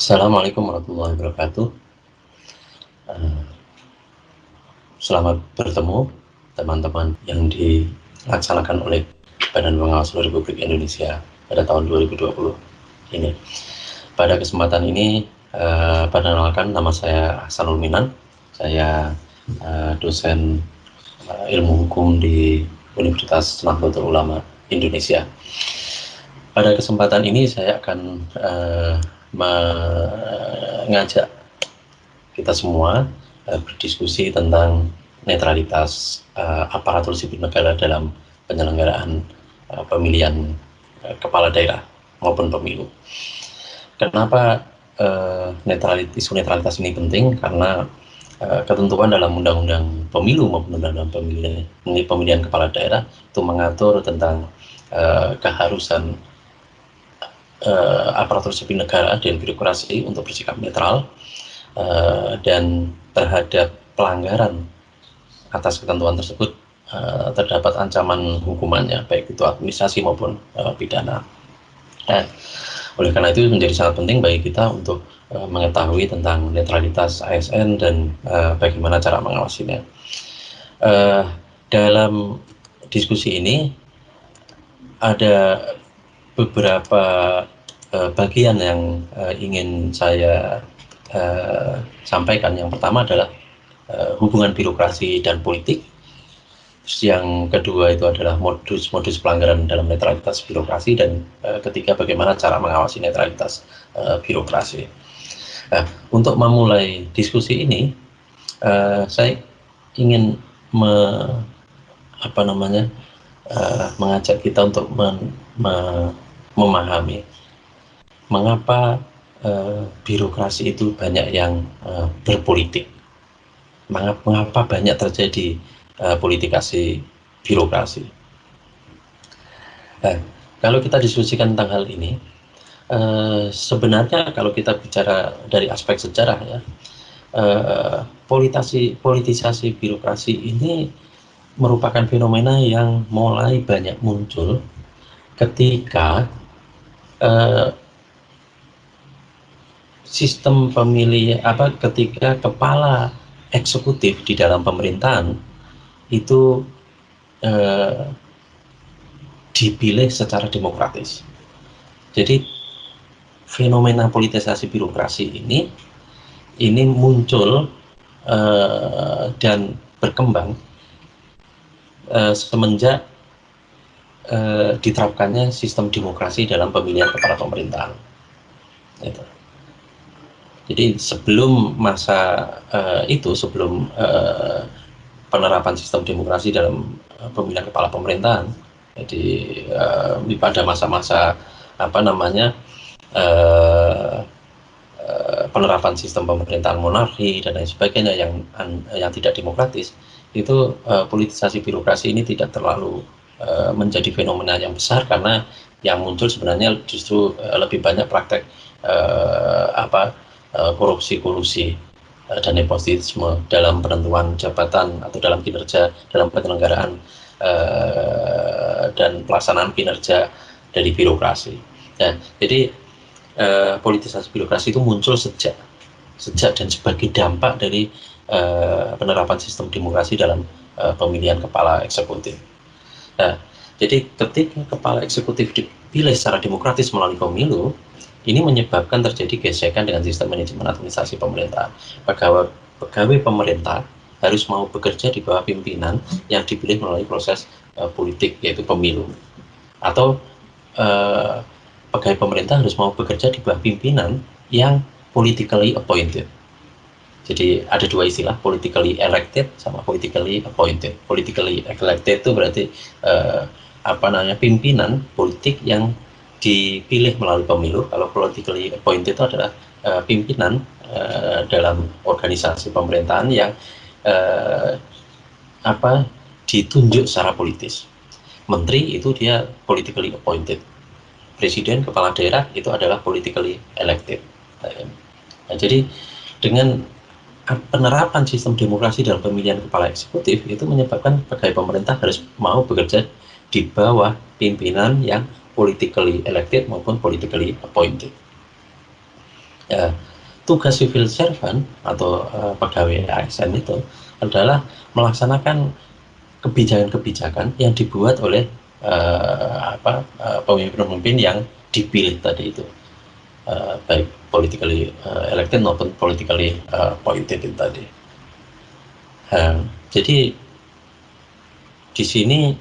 Assalamualaikum warahmatullahi wabarakatuh. Selamat bertemu teman-teman yang dilaksanakan oleh Badan Pengawas Republik Indonesia pada tahun 2020 ini. Pada kesempatan ini, perkenalkan, nama saya Hasanul Minan. Saya dosen ilmu hukum di Universitas Nahdlatul Ulama Indonesia. Pada kesempatan ini saya akan mengajak kita semua berdiskusi tentang netralitas aparatur sipil negara dalam penyelenggaraan pemilihan kepala daerah maupun pemilu. Kenapa isu netralitas ini penting? Karena ketentuan dalam undang-undang pemilu maupun undang-undang pemilihan kepala daerah itu mengatur tentang keharusan aparatur sipil negara dan birokrasi untuk bersikap netral dan terhadap pelanggaran atas ketentuan tersebut terdapat ancaman hukumannya, baik itu administrasi maupun pidana. Oleh karena itu menjadi sangat penting bagi kita untuk mengetahui tentang netralitas ASN dan bagaimana cara mengawasinya. Dalam diskusi ini ada beberapa bagian yang ingin saya sampaikan. Yang pertama adalah hubungan birokrasi dan politik. Yang kedua itu adalah modus-modus pelanggaran dalam netralitas birokrasi, dan ketiga bagaimana cara mengawasi netralitas birokrasi. Untuk memulai diskusi ini, saya ingin mengajak kita untuk memahami mengapa birokrasi itu banyak yang berpolitik, mengapa banyak terjadi politisasi birokrasi. Kalau kita diskusikan tentang hal ini, sebenarnya kalau kita bicara dari aspek sejarah ya, politisasi birokrasi ini merupakan fenomena yang mulai banyak muncul ketika sistem ketika kepala eksekutif di dalam pemerintahan itu dipilih secara demokratis. Jadi fenomena politisasi birokrasi ini muncul dan berkembang semenjak diterapkannya sistem demokrasi dalam pemilihan kepala pemerintahan. Gitu. Jadi sebelum masa sebelum penerapan sistem demokrasi dalam pemilihan kepala pemerintahan, jadi pada masa-masa penerapan sistem pemerintahan monarki dan lain sebagainya yang tidak demokratis, itu politisasi birokrasi ini tidak terlalu menjadi fenomena yang besar, karena yang muncul sebenarnya justru lebih banyak praktek korupsi-kolusi dan nepotisme dalam penentuan jabatan atau dalam kinerja, dalam penyelenggaraan dan pelaksanaan kinerja dari birokrasi. Jadi politisasi birokrasi itu muncul sejak dan sebagai dampak dari penerapan sistem demokrasi dalam pemilihan kepala eksekutif. Jadi ketika kepala eksekutif dipilih secara demokratis melalui pemilu, ini menyebabkan terjadi gesekan dengan sistem manajemen administrasi pemerintahan. Pegawai pemerintah harus mau bekerja di bawah pimpinan yang dipilih melalui proses politik, yaitu pemilu. Atau pegawai pemerintah harus mau bekerja di bawah pimpinan yang politically appointed. Jadi ada dua istilah, politically elected sama politically appointed. Politically elected itu berarti pimpinan politik yang dipilih melalui pemilu. Kalau politically appointed itu adalah pimpinan dalam organisasi pemerintahan yang ditunjuk secara politis. Menteri itu dia politically appointed. Presiden, kepala daerah itu adalah politically elected. Jadi dengan penerapan sistem demokrasi dalam pemilihan kepala eksekutif itu menyebabkan pegawai pemerintah harus mau bekerja di bawah pimpinan yang politically elected maupun politically appointed. Ya, tugas civil servant atau pegawai ASN itu adalah melaksanakan kebijakan-kebijakan yang dibuat oleh pemimpin-pemimpin yang dipilih tadi itu, baik politically elected maupun politically appointed itu tadi. Jadi di sini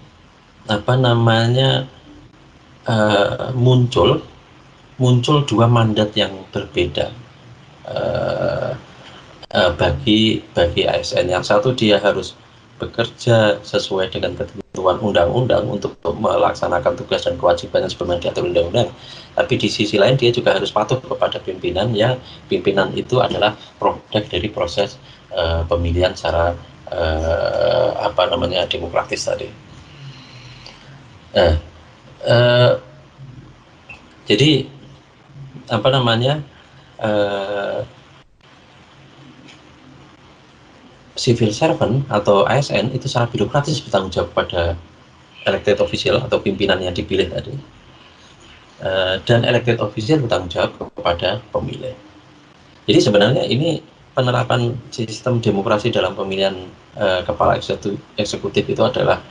muncul dua mandat yang berbeda bagi ASN. Yang satu, dia harus bekerja sesuai dengan ketentuan undang-undang untuk melaksanakan tugas dan kewajibannya sebagaimana diatur undang-undang. Tapi di sisi lain dia juga harus patuh kepada pimpinan, yang pimpinan itu adalah produk dari proses pemilihan secara demokratis tadi. Jadi civil servant atau ASN itu secara birokratis bertanggung jawab pada elected official atau pimpinan yang dipilih tadi, dan elected official bertanggung jawab kepada pemilih. Jadi sebenarnya ini penerapan sistem demokrasi dalam pemilihan kepala eksekutif itu adalah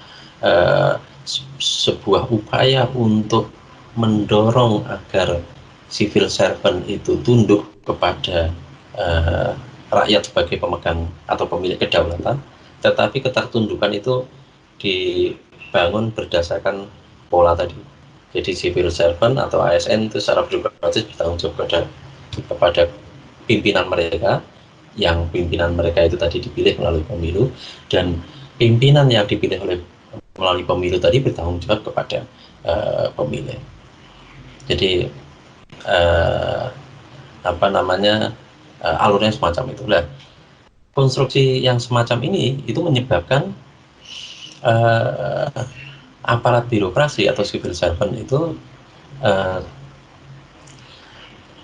sebuah upaya untuk mendorong agar civil servant itu tunduk kepada rakyat sebagai pemegang atau pemilik kedaulatan, tetapi ketertundukan itu dibangun berdasarkan pola tadi. Jadi civil servant atau ASN itu secara birokratis bertanggung jawab kepada pimpinan mereka, yang pimpinan mereka itu tadi dipilih melalui pemilu, dan pimpinan yang dipilih melalui pemilu tadi bertanggung jawab kepada pemilih. Jadi alurnya semacam itulah. Konstruksi yang semacam ini itu menyebabkan aparat birokrasi atau civil servant itu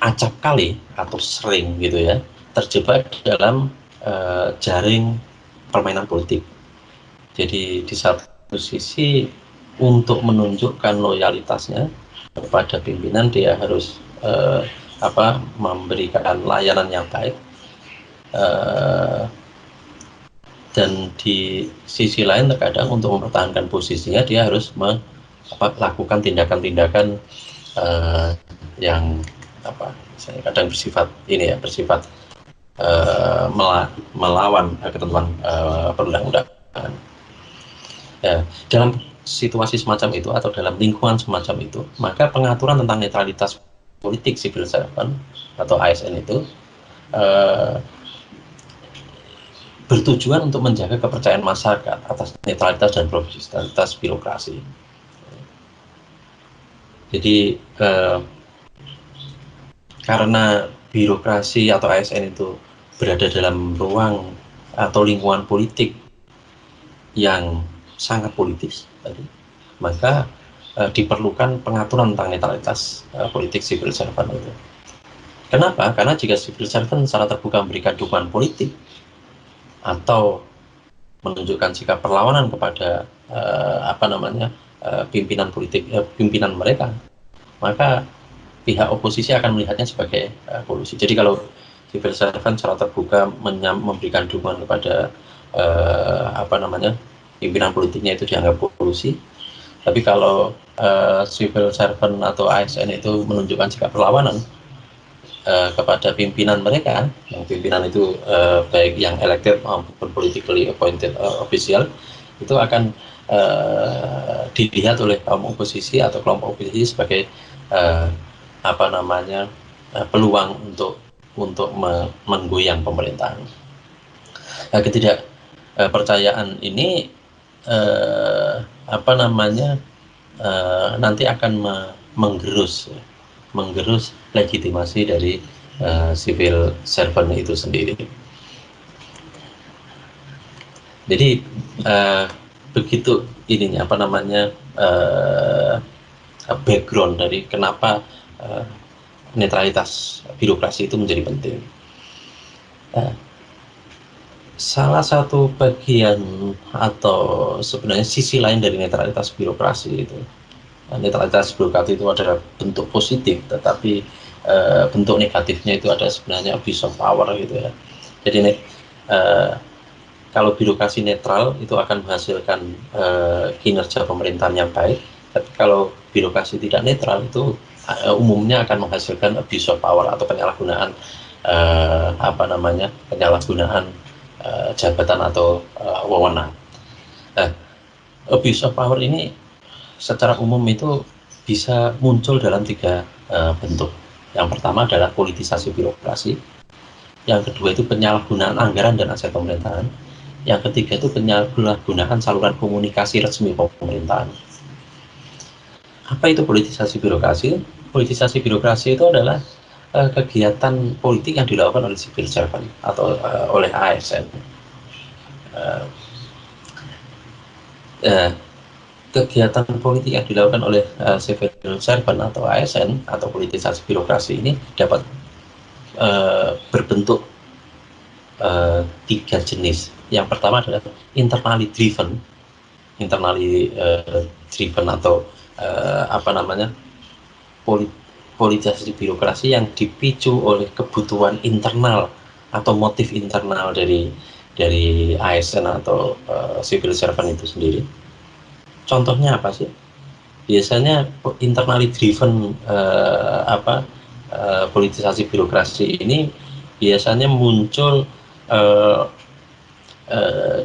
acap kali atau sering gitu ya terjebak dalam jaring permainan politik. Jadi di satu sisi untuk menunjukkan loyalitasnya kepada pimpinan, dia harus memberikan layanan yang baik, dan di sisi lain terkadang untuk mempertahankan posisinya dia harus melakukan tindakan-tindakan yang kadang bersifat melawan ketentuan perundang-undangan. Ya, dalam situasi semacam itu atau dalam lingkungan semacam itu, maka pengaturan tentang netralitas politik civil servant atau ASN itu bertujuan untuk menjaga kepercayaan masyarakat atas netralitas dan profesionalitas birokrasi. Jadi karena birokrasi atau ASN itu berada dalam ruang atau lingkungan politik yang sangat politis tadi, maka diperlukan pengaturan tentang netralitas politik civil servant itu. Kenapa? Karena jika civil servant secara terbuka memberikan dukungan politik atau menunjukkan sikap perlawanan kepada pimpinan mereka, maka pihak oposisi akan melihatnya sebagai kolusi. Jadi kalau civil servant secara terbuka memberikan dukungan kepada pimpinan politiknya, itu dianggap kolusi. Tapi kalau civil servant atau ASN itu menunjukkan sikap perlawanan kepada pimpinan mereka, yang pimpinan itu baik yang elected maupun politically appointed official, itu akan dilihat oleh kaum oposisi atau kelompok oposisi sebagai peluang untuk menggoyang pemerintahan. Nah, ketidakpercayaan ini nanti akan menggerus legitimasi dari civil servant itu sendiri. Jadi begitu ininya background dari kenapa netralitas birokrasi itu menjadi penting. Salah satu bagian atau sebenarnya sisi lain dari netralitas birokrasi itu, netralitas birokrasi itu adalah bentuk positif, tetapi bentuk negatifnya itu ada sebenarnya abuse of power gitu ya. Jadi kalau birokrasi netral itu akan menghasilkan kinerja pemerintahan yang baik, tapi kalau birokrasi tidak netral itu umumnya akan menghasilkan abuse of power atau penyalahgunaan penyalahgunaan jabatan atau wewenang. Nah, abuse of power ini secara umum itu bisa muncul dalam 3 bentuk. Yang pertama adalah politisasi birokrasi, yang kedua itu penyalahgunaan anggaran dan aset pemerintahan, yang ketiga itu penyalahgunaan saluran komunikasi resmi pemerintahan. Apa itu politisasi birokrasi? Politisasi birokrasi itu adalah kegiatan politik yang dilakukan oleh civil servant atau oleh ASN. Kegiatan politik yang dilakukan oleh civil servant atau ASN atau politisasi birokrasi ini dapat berbentuk 3 jenis. Yang pertama adalah internally driven atau politisasi birokrasi yang dipicu oleh kebutuhan internal atau motif internal dari ASN atau civil servant itu sendiri. Contohnya apa sih? Biasanya internally driven politisasi birokrasi ini biasanya muncul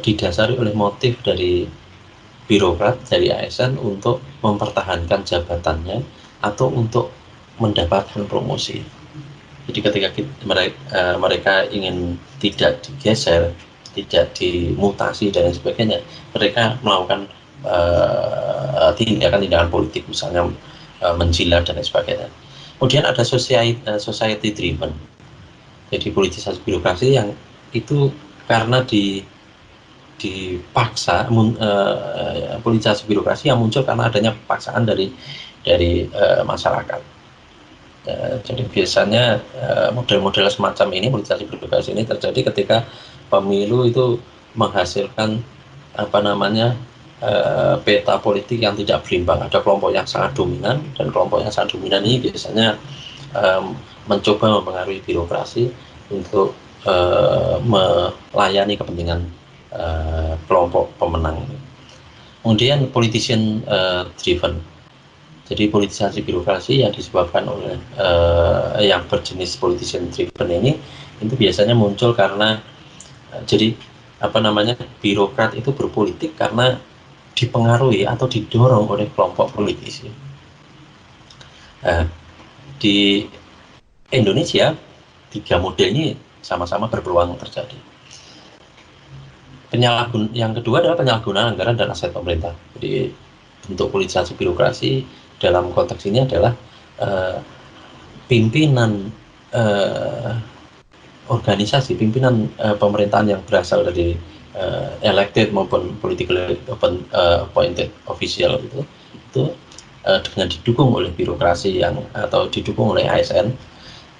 didasari oleh motif dari birokrat, dari ASN untuk mempertahankan jabatannya atau untuk mendapatkan promosi. Jadi ketika mereka ingin tidak digeser, tidak dimutasi dan sebagainya, mereka melakukan tindakan-tindakan politik, misalnya menjilat dan sebagainya. Kemudian ada society driven, jadi politisasi birokrasi yang itu karena dipaksa, politisasi birokrasi yang muncul karena adanya paksaan dari masyarakat. Jadi biasanya model-model semacam ini, politisasi birokrasi ini terjadi ketika pemilu itu menghasilkan peta politik yang tidak berimbang. Ada kelompok yang sangat dominan, dan kelompok yang sangat dominan ini biasanya mencoba mempengaruhi birokrasi untuk melayani kepentingan kelompok pemenang. Kemudian politician driven, jadi politisasi birokrasi yang disebabkan oleh yang berjenis politician driven ini itu biasanya muncul karena birokrat itu berpolitik karena dipengaruhi atau didorong oleh kelompok politisi. Di Indonesia 3 model ini sama-sama berpeluang terjadi. Yang kedua adalah penyalahgunaan anggaran dan aset pemerintah. Jadi bentuk politisasi birokrasi dalam konteks ini adalah pimpinan organisasi, pimpinan pemerintahan yang berasal dari elected maupun politically appointed official itu dengan didukung oleh birokrasi atau didukung oleh ASN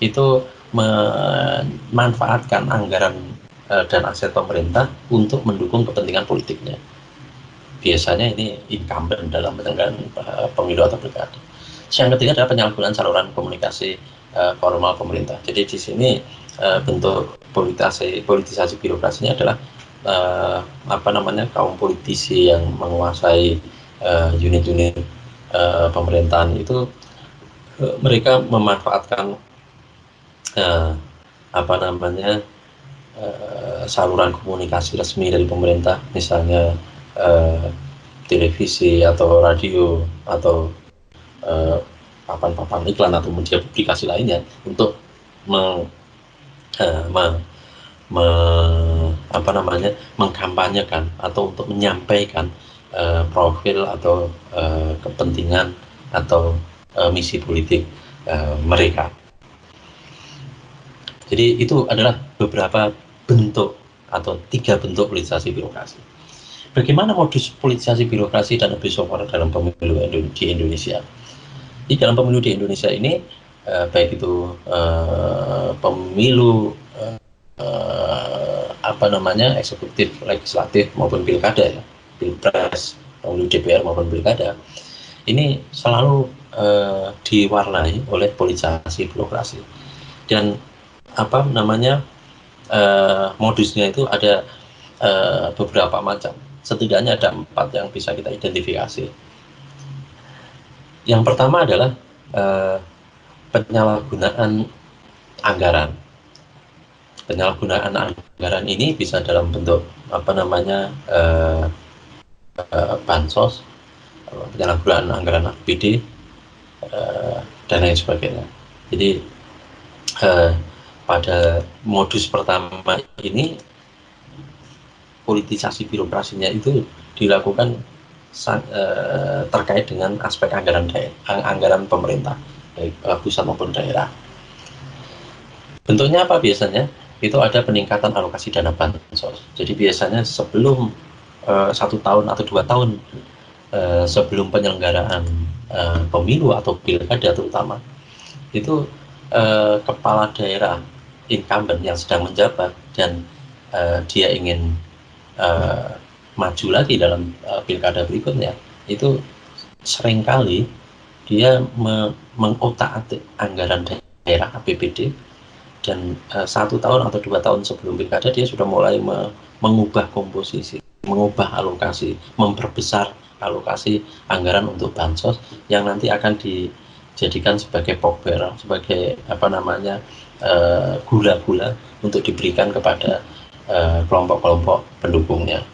itu memanfaatkan anggaran dan aset pemerintah untuk mendukung kepentingan politiknya. Biasanya ini incumbent dalam penyelenggaraan pemilu atau pilkada. Yang ketiga adalah penyalahgunaan saluran komunikasi formal pemerintah. Jadi di sini bentuk politisasi birokrasinya adalah kaum politisi yang menguasai unit-unit pemerintahan itu, mereka memanfaatkan saluran komunikasi resmi dari pemerintah, misalnya televisi atau radio atau papan-papan iklan atau media publikasi lainnya untuk mengkampanyekan atau untuk menyampaikan profil atau kepentingan atau misi politik mereka. Jadi itu adalah beberapa bentuk atau 3 bentuk politisasi birokrasi. Bagaimana modus politisasi birokrasi dan abuse of power dalam pemilu di Indonesia? Di dalam pemilu di Indonesia ini, baik itu pemilu eksekutif, legislatif maupun pilkada, ya, pilpres, pemilu DPR maupun pilkada, ini selalu diwarnai oleh politisasi birokrasi. Dan modusnya itu ada beberapa macam. Setidaknya ada 4 yang bisa kita identifikasi. Yang pertama adalah penyalahgunaan anggaran. Penyalahgunaan anggaran ini bisa dalam bentuk bansos, penyalahgunaan anggaran APBD, dan lain sebagainya. Jadi pada modus pertama ini politisasi birokrasinya itu dilakukan terkait dengan aspek anggaran pemerintah, baik pusat maupun daerah. Bentuknya apa biasanya? Itu ada peningkatan alokasi dana bansos. Jadi biasanya sebelum 1 tahun atau 2 tahun sebelum penyelenggaraan pemilu atau pilkada terutama, itu kepala daerah incumbent yang sedang menjabat dan dia ingin maju lagi dalam pilkada berikutnya, itu seringkali dia mengotak-atik anggaran daerah APBD, dan 1 tahun atau 2 tahun sebelum pilkada dia sudah mulai mengubah komposisi, mengubah alokasi, memperbesar alokasi anggaran untuk bansos yang nanti akan dijadikan sebagai pokber, sebagai gula-gula untuk diberikan kepada kelompok-kelompok pendukungnya.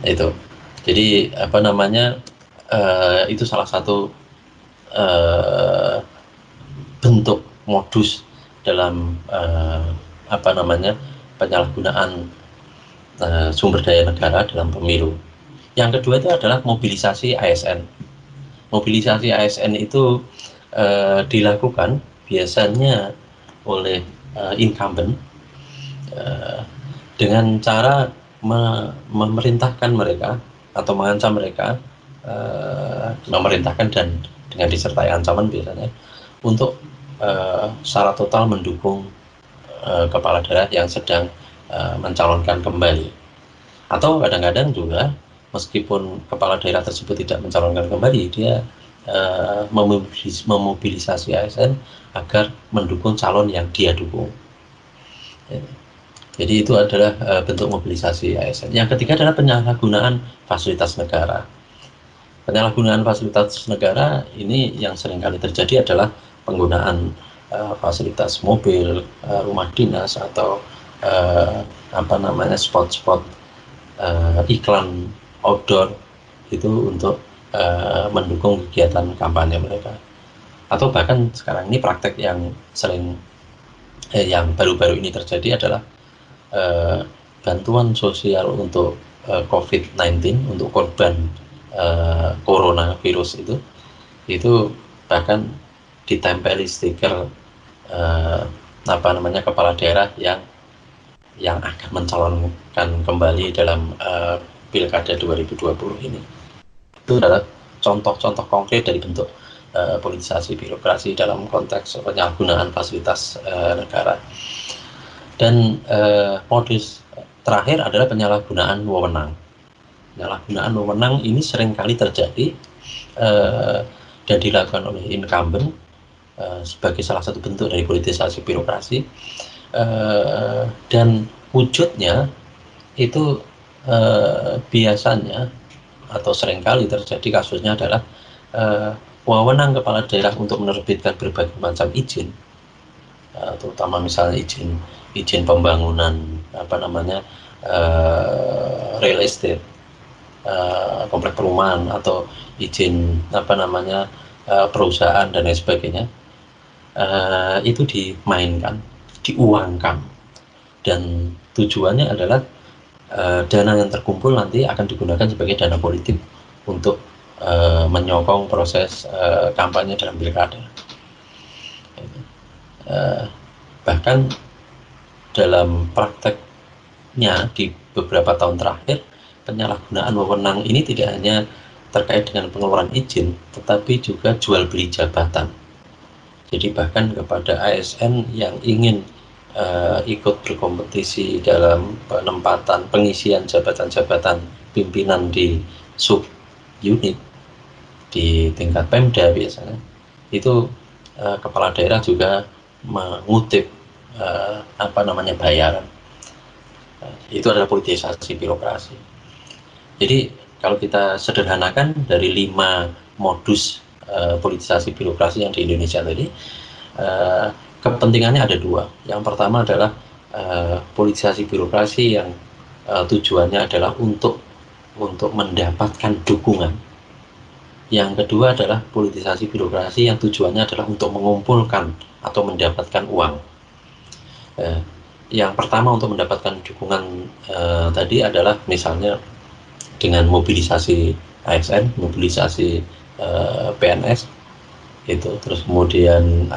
Itu. Jadi itu salah satu bentuk modus dalam penyalahgunaan sumber daya negara dalam pemilu. Yang kedua itu adalah mobilisasi ASN. Mobilisasi ASN itu dilakukan biasanya oleh incumbent dengan cara memerintahkan mereka atau mengancam mereka, memerintahkan dan dengan disertai ancaman biasanya untuk secara total mendukung kepala daerah yang sedang mencalonkan kembali. Atau kadang-kadang juga meskipun kepala daerah tersebut tidak mencalonkan kembali, dia memobilisasi ASN agar mendukung calon yang dia dukung. Jadi itu adalah bentuk mobilisasi ASN. Yang ketiga adalah penyalahgunaan fasilitas negara. Penyalahgunaan fasilitas negara ini yang seringkali terjadi adalah penggunaan fasilitas mobil, rumah dinas, atau spot-spot iklan outdoor itu untuk mendukung kegiatan kampanye mereka. Atau bahkan sekarang ini praktek yang sering yang baru-baru ini terjadi adalah bantuan sosial untuk COVID-19, untuk korban coronavirus itu bahkan ditempeli stiker kepala daerah yang akan mencalonkan kembali dalam pilkada 2020 ini. Itu adalah contoh-contoh konkret dari bentuk politisasi birokrasi dalam konteks penyalahgunaan fasilitas negara. Dan modus terakhir adalah penyalahgunaan wewenang. Penyalahgunaan wewenang ini seringkali terjadi dan dilakukan oleh incumbent sebagai salah satu bentuk dari politisasi birokrasi, dan wujudnya itu biasanya atau seringkali terjadi kasusnya adalah wewenang kepala daerah untuk menerbitkan berbagai macam izin, terutama misalnya izin pembangunan real estate, komplek perumahan, atau izin perusahaan dan lain sebagainya, itu dimainkan, diuangkan, dan tujuannya adalah dana yang terkumpul nanti akan digunakan sebagai dana politik untuk menyokong proses kampanye dalam pilkada. Bahkan dalam prakteknya di beberapa tahun terakhir, penyalahgunaan wewenang ini tidak hanya terkait dengan pengeluaran izin, tetapi juga jual beli jabatan. Jadi bahkan kepada ASN yang ingin ikut berkompetisi dalam pengisian jabatan-jabatan pimpinan di sub unit, di tingkat Pemda biasanya itu kepala daerah juga mengutip bayaran. Itu adalah politisasi birokrasi. Jadi kalau kita sederhanakan dari 5 modus politisasi birokrasi yang di Indonesia tadi, kepentingannya ada 2. Yang pertama adalah politisasi birokrasi yang tujuannya adalah untuk mendapatkan dukungan. Yang kedua adalah politisasi birokrasi yang tujuannya adalah untuk mengumpulkan atau mendapatkan uang. Yang pertama untuk mendapatkan dukungan tadi adalah misalnya dengan mobilisasi ASN, mobilisasi PNS, itu terus kemudian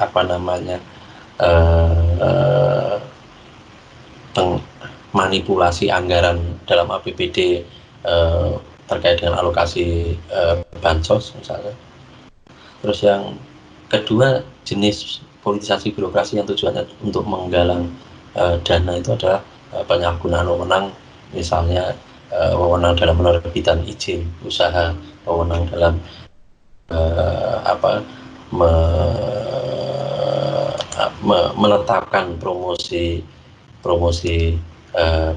manipulasi anggaran dalam APBD terkait dengan alokasi bansos misalnya. Terus yang kedua jenis politisasi birokrasi yang tujuannya untuk menggalang dana itu adalah penyalahgunaan wewenang, misalnya wewenang dalam penerbitan izin usaha, wewenang dalam menetapkan promosi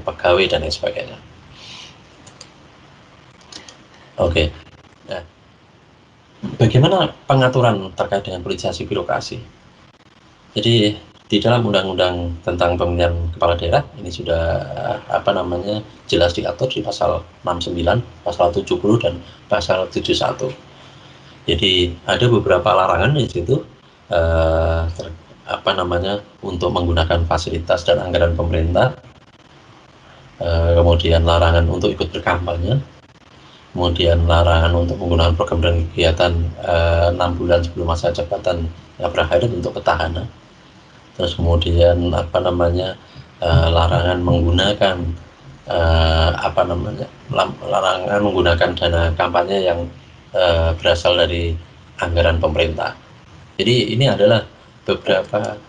pegawai dan lain sebagainya. Oke. Nah, bagaimana pengaturan terkait dengan politisasi birokrasi? Jadi di dalam undang-undang tentang pemilihan kepala daerah ini sudah jelas diatur di pasal 69, pasal 70 dan pasal 71. Jadi ada beberapa larangan di situ untuk menggunakan fasilitas dan anggaran pemerintah, kemudian larangan untuk ikut berkampanye, kemudian larangan untuk menggunakan program dan kegiatan 6 bulan sebelum masa jabatan yang berakhir untuk petahana. Terus kemudian larangan menggunakan larangan menggunakan dana kampanye yang berasal dari anggaran pemerintah. Jadi ini adalah beberapa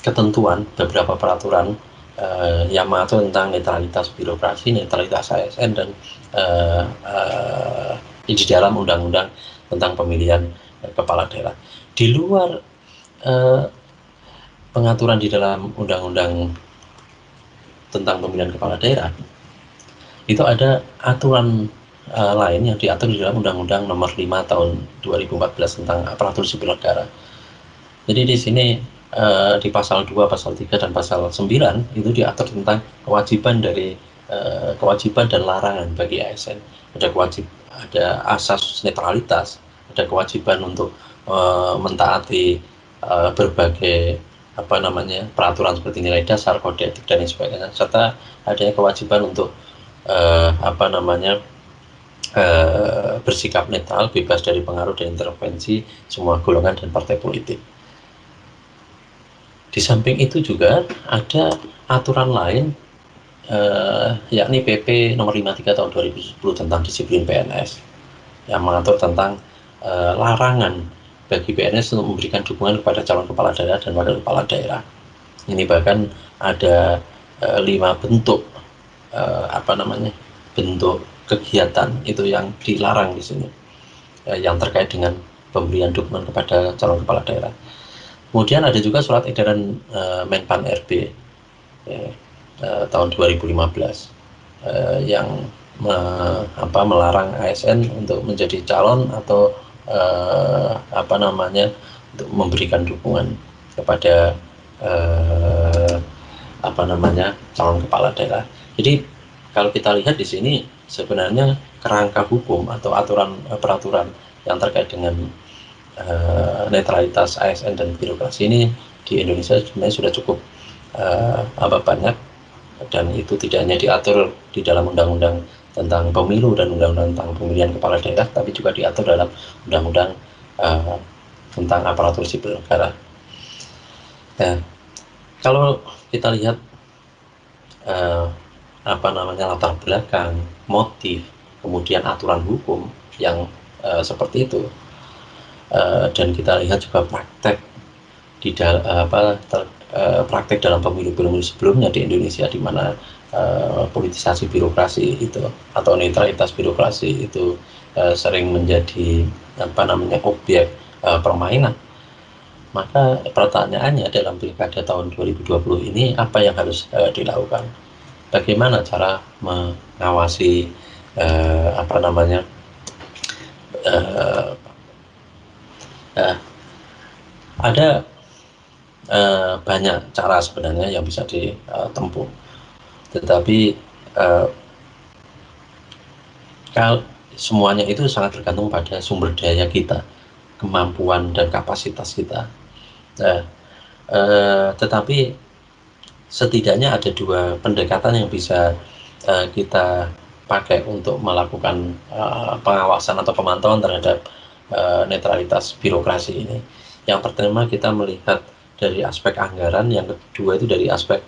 ketentuan, beberapa peraturan yang mengatur tentang netralitas birokrasi, netralitas ASN, dan di dalam undang-undang tentang pemilihan kepala daerah. Di luar pengaturan di dalam undang-undang tentang pemilihan kepala daerah, itu ada aturan lain yang diatur di dalam Undang-Undang Nomor 5 Tahun 2014 tentang Aparatur Sipil Negara. Jadi di sini di pasal 2, pasal 3, dan pasal 9 itu diatur tentang kewajiban dan larangan bagi ASN. Ada asas netralitas, ada kewajiban untuk mentaati berbagai peraturan seperti nilai dasar, kode etik, dan sebagainya, serta adanya kewajiban untuk bersikap netral, bebas dari pengaruh dan intervensi semua golongan dan partai politik. Di samping itu juga ada aturan lain, yakni PP Nomor 53 Tahun 2010 tentang disiplin PNS, yang mengatur tentang larangan bagi PNS untuk memberikan dukungan kepada calon kepala daerah dan wakil kepala daerah. Ini bahkan ada 5 bentuk bentuk kegiatan itu yang dilarang di sini, yang terkait dengan pemberian dukungan kepada calon kepala daerah. Kemudian ada juga surat edaran Menpan RB tahun 2015 yang melarang ASN untuk menjadi calon atau untuk memberikan dukungan kepada calon kepala daerah. Jadi kalau kita lihat di sini sebenarnya kerangka hukum atau peraturan yang terkait dengan netralitas ASN dan birokrasi ini di Indonesia sebenarnya sudah cukup banyak, dan itu tidak hanya diatur di dalam undang-undang tentang pemilu dan undang-undang tentang pemilihan kepala daerah, tapi juga diatur dalam undang-undang tentang aparatur sipil negara. Nah, kalau kita lihat latar belakang, motif, kemudian aturan hukum yang seperti itu, dan kita lihat juga praktek praktek dalam pemilu-pemilu sebelumnya di Indonesia, di mana politisasi birokrasi itu atau netralitas birokrasi itu sering menjadi objek permainan, maka pertanyaannya dalam pilkada tahun 2020 ini apa yang harus dilakukan? Bagaimana cara mengawasi ada banyak cara sebenarnya yang bisa ditempuh, tetapi kalau semuanya itu sangat tergantung pada sumber daya kita, kemampuan dan kapasitas kita. Tetapi setidaknya ada dua pendekatan yang bisa kita pakai untuk melakukan pengawasan atau pemantauan terhadap netralitas birokrasi ini. Yang pertama, kita melihat dari aspek anggaran, yang kedua itu dari aspek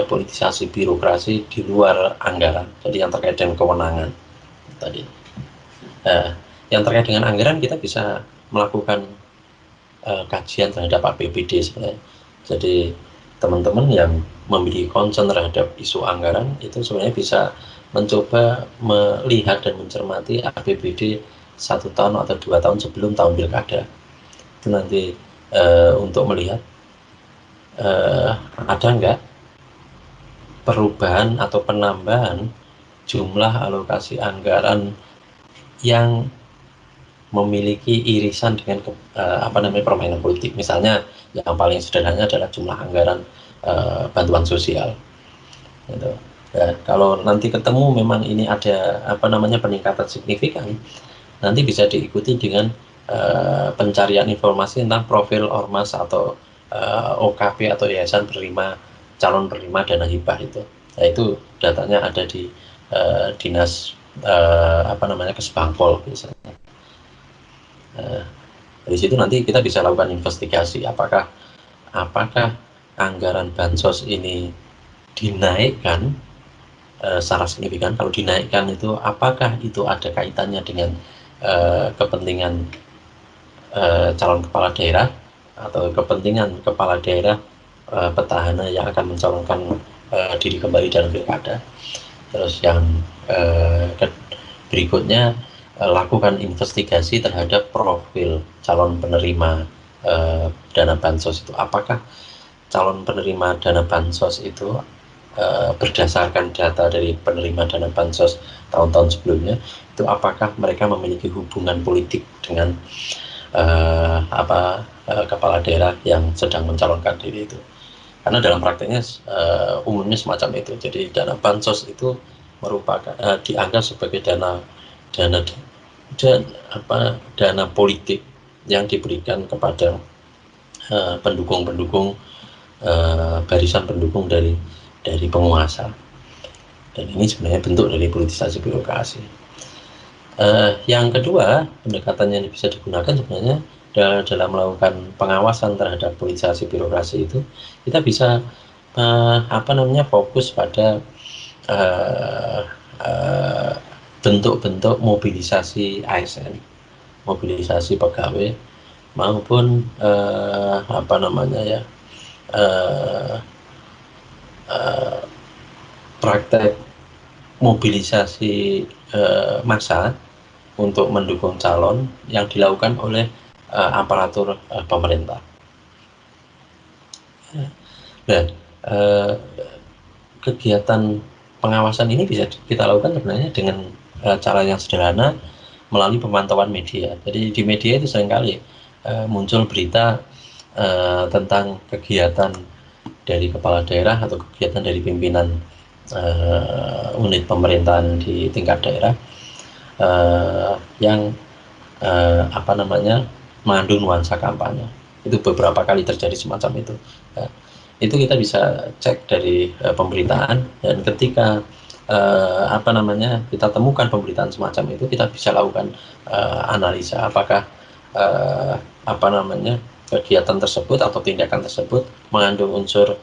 politisasi birokrasi di luar anggaran, jadi yang terkait dengan kewenangan tadi. Yang terkait dengan anggaran, kita bisa melakukan kajian terhadap APBD sebenarnya. Jadi teman-teman yang memiliki concern terhadap isu anggaran itu sebenarnya bisa mencoba melihat dan mencermati APBD 1 tahun atau 2 tahun sebelum tahun pilkada. Itu nanti untuk melihat ada nggak perubahan atau penambahan jumlah alokasi anggaran yang memiliki irisan dengan permainan politik. Misalnya yang paling sederhana adalah jumlah anggaran bantuan sosial. Gitu. Ya, kalau nanti ketemu memang ini ada peningkatan signifikan, nanti bisa diikuti dengan pencarian informasi tentang profil ormas atau OKP atau yayasan calon penerima dana hibah itu. Nah, itu datanya ada di dinas Kesbangpol misalnya. Dari situ nanti kita bisa lakukan investigasi apakah anggaran bansos ini dinaikkan secara signifikan. Kalau dinaikkan itu apakah itu ada kaitannya dengan kepentingan calon kepala daerah atau kepentingan kepala daerah petahana yang akan mencalonkan diri kembali dalam pilkada. Terus yang berikutnya, lakukan investigasi terhadap profil calon penerima dana bansos itu. Apakah calon penerima dana bansos itu berdasarkan data dari penerima dana bansos tahun-tahun sebelumnya, itu apakah mereka memiliki hubungan politik dengan kepala daerah yang sedang mencalonkan diri itu. Karena dalam prakteknya umumnya semacam itu. Jadi dana bansos itu merupakan dianggap sebagai dana politik yang diberikan kepada pendukung-pendukung barisan pendukung dari penguasa. Dan ini sebenarnya bentuk dari politisasi birokrasi. Yang kedua, pendekatan yang bisa digunakan sebenarnya dalam melakukan pengawasan terhadap politisasi birokrasi itu, kita bisa fokus pada bentuk-bentuk mobilisasi ASN, mobilisasi pegawai maupun praktek mobilisasi massa untuk mendukung calon yang dilakukan oleh aparatur pemerintah. Nah, kegiatan pengawasan ini bisa kita lakukan sebenarnya dengan cara yang sederhana melalui pemantauan media. Jadi di media itu seringkali muncul berita tentang kegiatan dari kepala daerah atau kegiatan dari pimpinan unit pemerintahan di tingkat daerah yang mengandung nuansa kampanye. Itu beberapa kali terjadi semacam itu. Itu kita bisa cek dari pemberitaan, dan ketika kita temukan pemberitaan semacam itu, kita bisa lakukan analisa apakah kegiatan tersebut atau tindakan tersebut mengandung unsur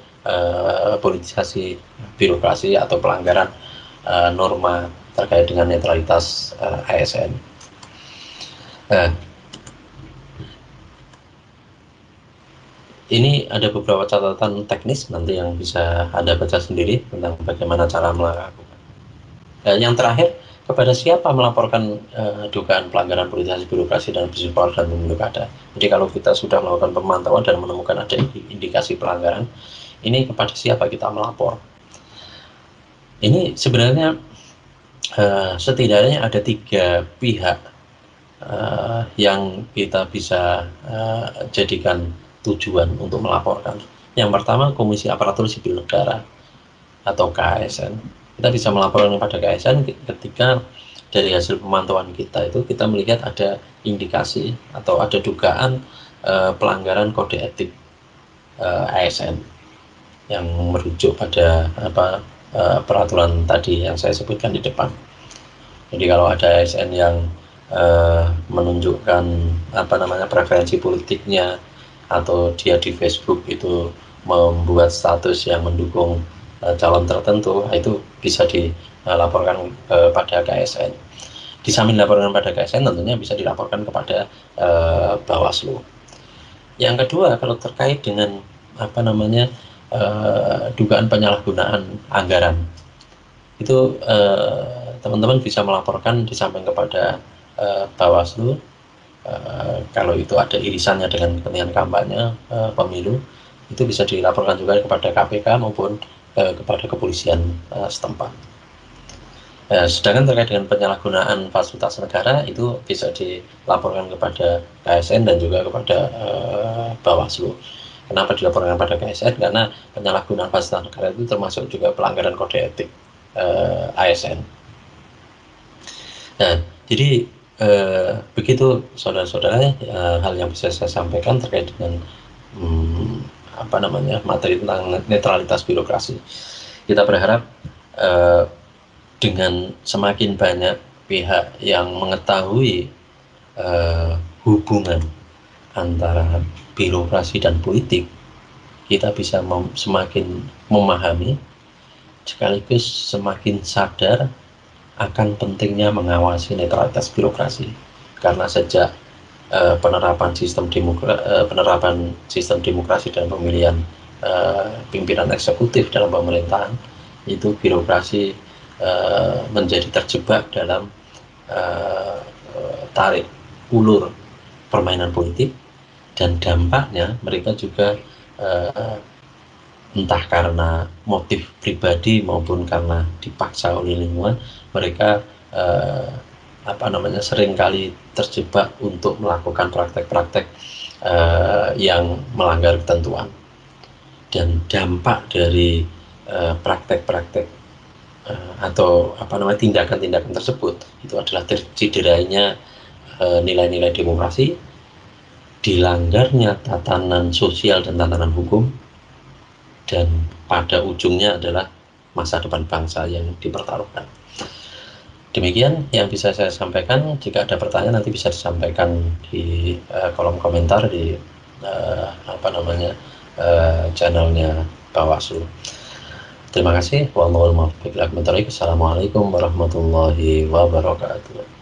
politisasi birokrasi atau pelanggaran norma terkait dengan netralitas ASN. Ini ada beberapa catatan teknis nanti yang bisa Anda baca sendiri tentang bagaimana cara melakukan. Yang terakhir, kepada siapa melaporkan dugaan pelanggaran politisasi birokrasi dan abusi power dan pemilu kada. Jadi kalau kita sudah melakukan pemantauan dan menemukan ada indikasi pelanggaran, ini kepada siapa kita melapor. Ini sebenarnya setidaknya ada 3 pihak yang kita bisa jadikan tujuan untuk melaporkan. Yang pertama, Komisi Aparatur Sipil Negara atau KASN. Kita bisa melaporkan kepada KASN ketika dari hasil pemantauan kita itu kita melihat ada indikasi atau ada dugaan pelanggaran kode etik ASN yang merujuk pada peraturan tadi yang saya sebutkan di depan. Jadi kalau ada ASN yang menunjukkan preferensi politiknya atau dia di Facebook itu membuat status yang mendukung calon tertentu, itu bisa dilaporkan kepada KSN. Di samping dilaporkan pada KSN, tentunya bisa dilaporkan kepada Bawaslu. Yang kedua, kalau terkait dengan dugaan penyalahgunaan anggaran, itu teman-teman bisa melaporkan di samping kepada Bawaslu. Kalau itu ada irisannya dengan kepentingan kampanye pemilu, itu bisa dilaporkan juga kepada KPK maupun kepada kepolisian setempat. Sedangkan terkait dengan penyalahgunaan fasilitas negara, itu bisa dilaporkan kepada KSN dan juga kepada Bawaslu. Kenapa dilaporkan kepada KSN? Karena penyalahgunaan fasilitas negara itu termasuk juga pelanggaran kode etik ASN. Nah, jadi begitu saudara-saudara, hal yang bisa saya sampaikan terkait dengan materi tentang netralitas birokrasi. Kita berharap dengan semakin banyak pihak yang mengetahui hubungan antara birokrasi dan politik, kita bisa semakin memahami sekaligus semakin sadar akan pentingnya mengawasi netralitas birokrasi. Karena sejak penerapan sistem demokrasi dan pemilihan pimpinan eksekutif dalam pemerintahan, itu birokrasi menjadi terjebak dalam tarik ulur permainan politik, dan dampaknya mereka juga entah karena motif pribadi maupun karena dipaksa oleh lingkungan, mereka seringkali terjebak untuk melakukan praktek-praktek yang melanggar ketentuan. Dan dampak dari praktek-praktek atau tindakan-tindakan tersebut itu adalah tercederainya nilai-nilai demokrasi, dilanggarnya tatanan sosial dan tatanan hukum, dan pada ujungnya adalah masa depan bangsa yang dipertaruhkan. Demikian yang bisa saya sampaikan. Jika ada pertanyaan nanti bisa disampaikan di kolom komentar di channelnya Bawaslu. Terima kasih. Wassalamualaikum warahmatullahi wabarakatuh.